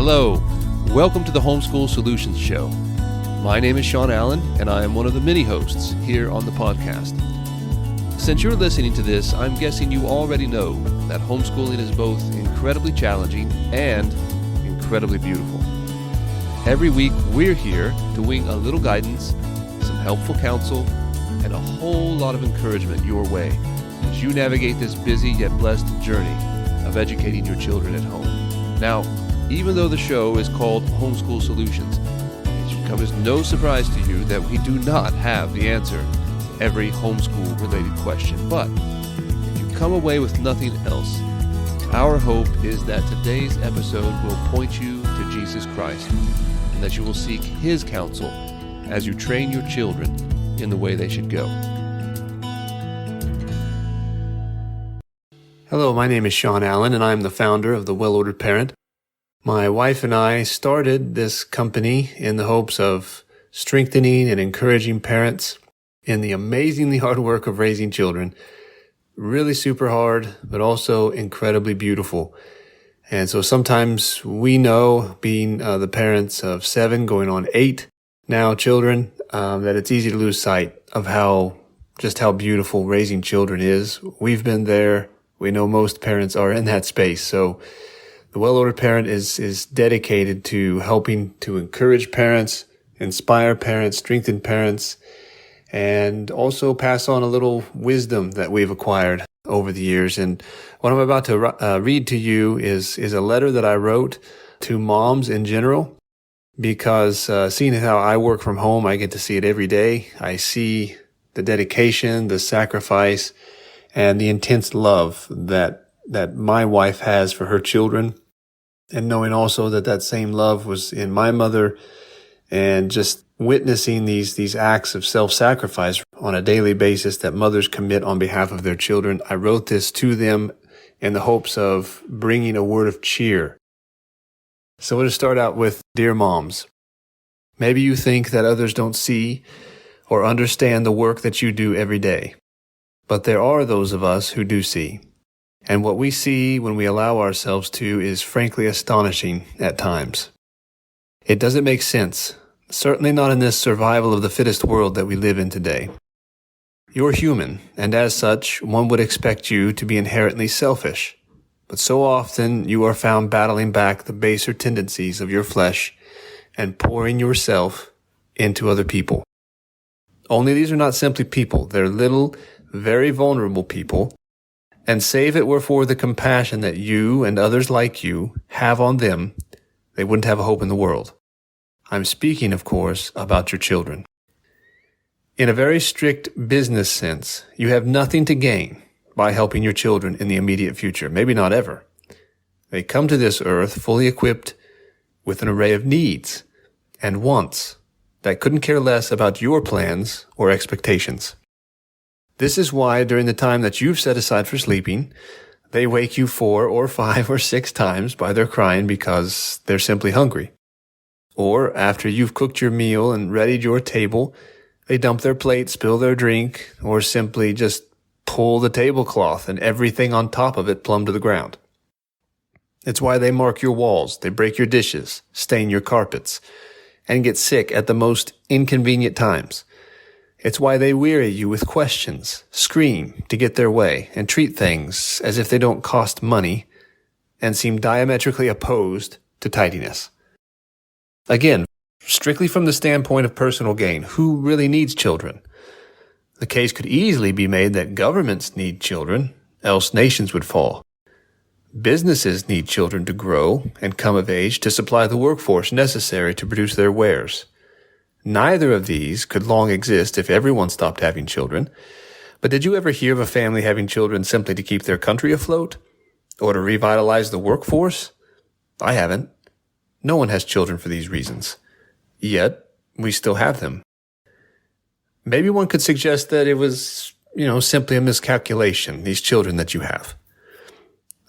Hello, welcome to the Homeschool Solutions Show. My name is Sean Allen, and I am one of the mini-hosts here on the podcast. Since you're listening to this, I'm guessing you already know that homeschooling is both incredibly challenging and incredibly beautiful. Every week, we're here to wing a little guidance, some helpful counsel, and a whole lot of encouragement your way as you navigate this busy yet blessed journey of educating your children at home. Now, even though the show is called Homeschool Solutions, it should come as no surprise to you that we do not have the answer to every homeschool-related question. But if you come away with nothing else, our hope is that today's episode will point you to Jesus Christ and that you will seek His counsel as you train your children in the way they should go. Hello, my name is Sean Allen, and I'm the founder of The Well-Ordered Parent. My wife and I started this company in the hopes of strengthening and encouraging parents in the amazingly hard work of raising children. Really super hard, but also incredibly beautiful. And so sometimes we know, being the parents of 7 going on 8 now children, that it's easy to lose sight of how beautiful raising children is. We've been there. We know most parents are in that space. So the Well-Ordered Parent is dedicated to helping to encourage parents, inspire parents, strengthen parents, and also pass on a little wisdom that we've acquired over the years. And what I'm about to read to you is a letter that I wrote to moms in general, because seeing how I work from home, I get to see it every day. I see the dedication, the sacrifice, and the intense love that my wife has for her children, and knowing also that same love was in my mother, and just witnessing these acts of self-sacrifice on a daily basis that mothers commit on behalf of their children. I wrote this to them in the hopes of bringing a word of cheer. So we'll just start out with, dear moms. Maybe you think that others don't see or understand the work that you do every day, but there are those of us who do see. And what we see when we allow ourselves to is frankly astonishing at times. It doesn't make sense, certainly not in this survival of the fittest world that we live in today. You're human, and as such, one would expect you to be inherently selfish. But so often you are found battling back the baser tendencies of your flesh and pouring yourself into other people. Only these are not simply people, they're little, very vulnerable people. And save it were for the compassion that you and others like you have on them, they wouldn't have a hope in the world. I'm speaking, of course, about your children. In a very strict business sense, you have nothing to gain by helping your children in the immediate future, maybe not ever. They come to this earth fully equipped with an array of needs and wants that couldn't care less about your plans or expectations. This is why during the time that you've set aside for sleeping, they wake you 4 or 5 or 6 times by their crying because they're simply hungry. Or after you've cooked your meal and readied your table, they dump their plate, spill their drink, or simply just pull the tablecloth and everything on top of it plumb to the ground. It's why they mark your walls, they break your dishes, stain your carpets, and get sick at the most inconvenient times. It's why they weary you with questions, scream to get their way, and treat things as if they don't cost money and seem diametrically opposed to tidiness. Again, strictly from the standpoint of personal gain, who really needs children? The case could easily be made that governments need children, else nations would fall. Businesses need children to grow and come of age to supply the workforce necessary to produce their wares. Neither of these could long exist if everyone stopped having children. But did you ever hear of a family having children simply to keep their country afloat? Or to revitalize the workforce? I haven't. No one has children for these reasons. Yet, we still have them. Maybe one could suggest that it was, simply a miscalculation, these children that you have.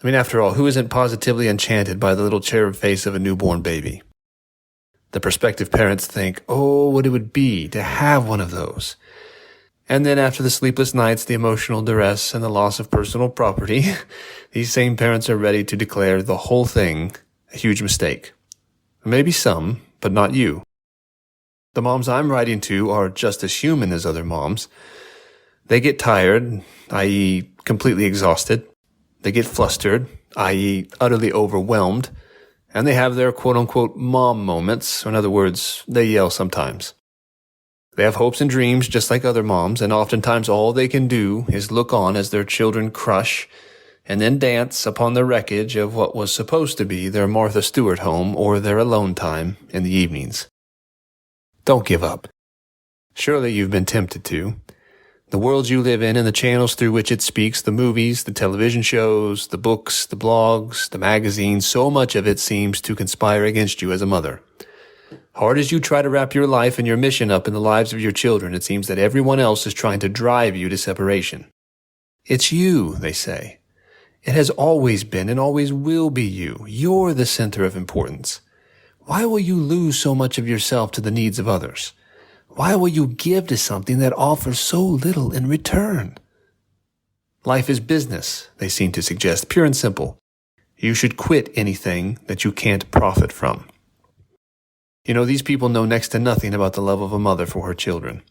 I mean, after all, who isn't positively enchanted by the little cherub face of a newborn baby? The prospective parents think, oh, what it would be to have one of those. And then after the sleepless nights, the emotional duress, and the loss of personal property, these same parents are ready to declare the whole thing a huge mistake. Maybe some, but not you. The moms I'm writing to are just as human as other moms. They get tired, i.e. completely exhausted. They get flustered, i.e. utterly overwhelmed. And they have their quote-unquote mom moments. In other words, they yell sometimes. They have hopes and dreams just like other moms, and oftentimes all they can do is look on as their children crush and then dance upon the wreckage of what was supposed to be their Martha Stewart home or their alone time in the evenings. Don't give up. Surely you've been tempted to. The world you live in and the channels through which it speaks, the movies, the television shows, the books, the blogs, the magazines, so much of it seems to conspire against you as a mother. Hard as you try to wrap your life and your mission up in the lives of your children, it seems that everyone else is trying to drive you to separation. It's you, they say. It has always been and always will be you. You're the center of importance. Why will you lose so much of yourself to the needs of others? Why will you give to something that offers so little in return? Life is business, they seem to suggest, pure and simple. You should quit anything that you can't profit from. You know, these people know next to nothing about the love of a mother for her children.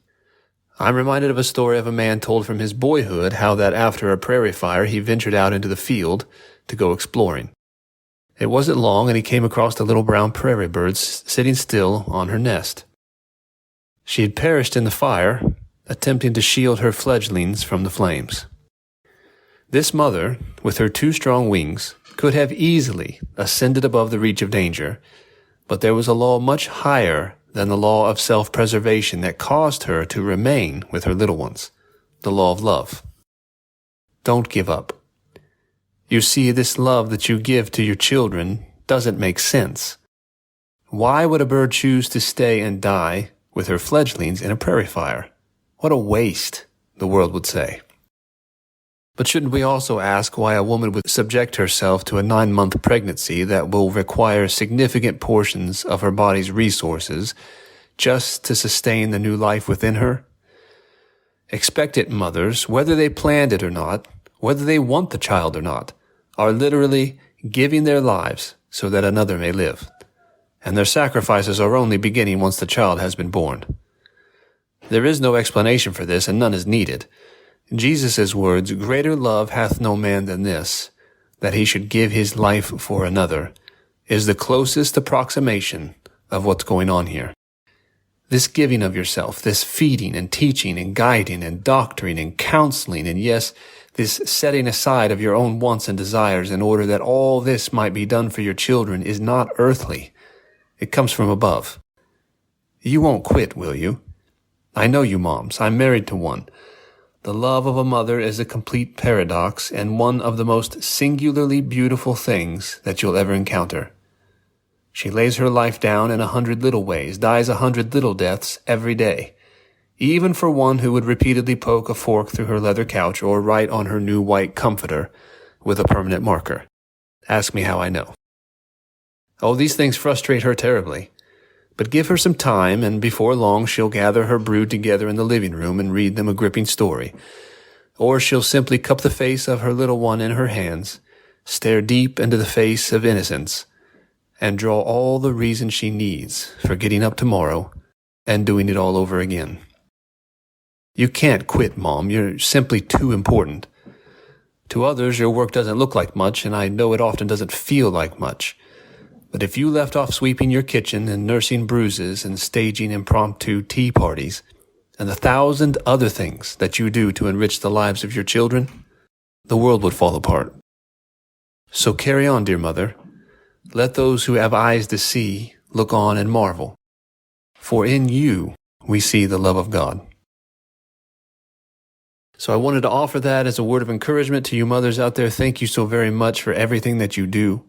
I'm reminded of a story of a man told from his boyhood how that after a prairie fire he ventured out into the field to go exploring. It wasn't long and he came across a little brown prairie bird sitting still on her nest. She had perished in the fire, attempting to shield her fledglings from the flames. This mother, with her 2 strong wings, could have easily ascended above the reach of danger, but there was a law much higher than the law of self-preservation that caused her to remain with her little ones, the law of love. Don't give up. You see, this love that you give to your children doesn't make sense. Why would a bird choose to stay and die with her fledglings in a prairie fire? What a waste, the world would say. But shouldn't we also ask why a woman would subject herself to a 9-month pregnancy that will require significant portions of her body's resources just to sustain the new life within her? Expectant mothers, whether they planned it or not, whether they want the child or not, are literally giving their lives so that another may live. And their sacrifices are only beginning once the child has been born. There is no explanation for this, and none is needed. Jesus' words, "Greater love hath no man than this, that he should give his life for another," is the closest approximation of what's going on here. This giving of yourself, this feeding and teaching and guiding and doctoring and counseling, and yes, this setting aside of your own wants and desires in order that all this might be done for your children is not earthly. It comes from above. You won't quit, will you? I know you moms. I'm married to one. The love of a mother is a complete paradox and one of the most singularly beautiful things that you'll ever encounter. She lays her life down in 100 little ways, dies 100 little deaths every day, even for one who would repeatedly poke a fork through her leather couch or write on her new white comforter with a permanent marker. Ask me how I know. Oh, these things frustrate her terribly. But give her some time, and before long she'll gather her brood together in the living room and read them a gripping story. Or she'll simply cup the face of her little one in her hands, stare deep into the face of innocence, and draw all the reason she needs for getting up tomorrow and doing it all over again. You can't quit, Mom. You're simply too important. To others, your work doesn't look like much, and I know it often doesn't feel like much. But if you left off sweeping your kitchen and nursing bruises and staging impromptu tea parties and the 1,000 other things that you do to enrich the lives of your children, the world would fall apart. So carry on, dear mother. Let those who have eyes to see look on and marvel. For in you we see the love of God. So I wanted to offer that as a word of encouragement to you mothers out there. Thank you so very much for everything that you do.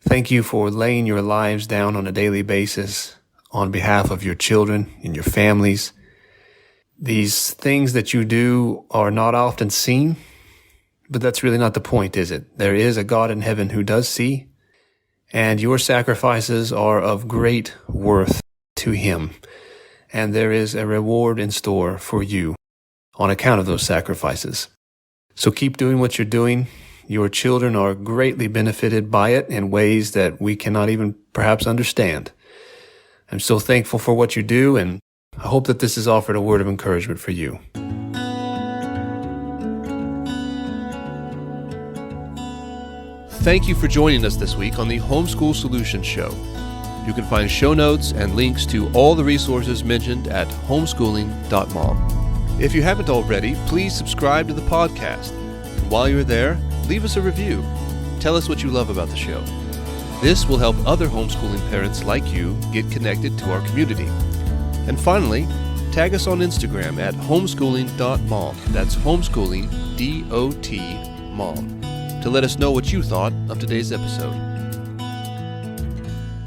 Thank you for laying your lives down on a daily basis on behalf of your children and your families. These things that you do are not often seen, but that's really not the point, is it? There is a God in heaven who does see, and your sacrifices are of great worth to him, and there is a reward in store for you on account of those sacrifices. So keep doing what you're doing. Your children are greatly benefited by it in ways that we cannot even perhaps understand. I'm so thankful for what you do, and I hope that this has offered a word of encouragement for you. Thank you for joining us this week on the Homeschool Solutions Show. You can find show notes and links to all the resources mentioned at homeschooling.mom. If you haven't already, please subscribe to the podcast. And while you're there, leave us a review. Tell us what you love about the show. This will help other homeschooling parents like you get connected to our community. And finally, tag us on Instagram at homeschooling.mom. That's homeschooling, D-O-T, mom, to let us know what you thought of today's episode.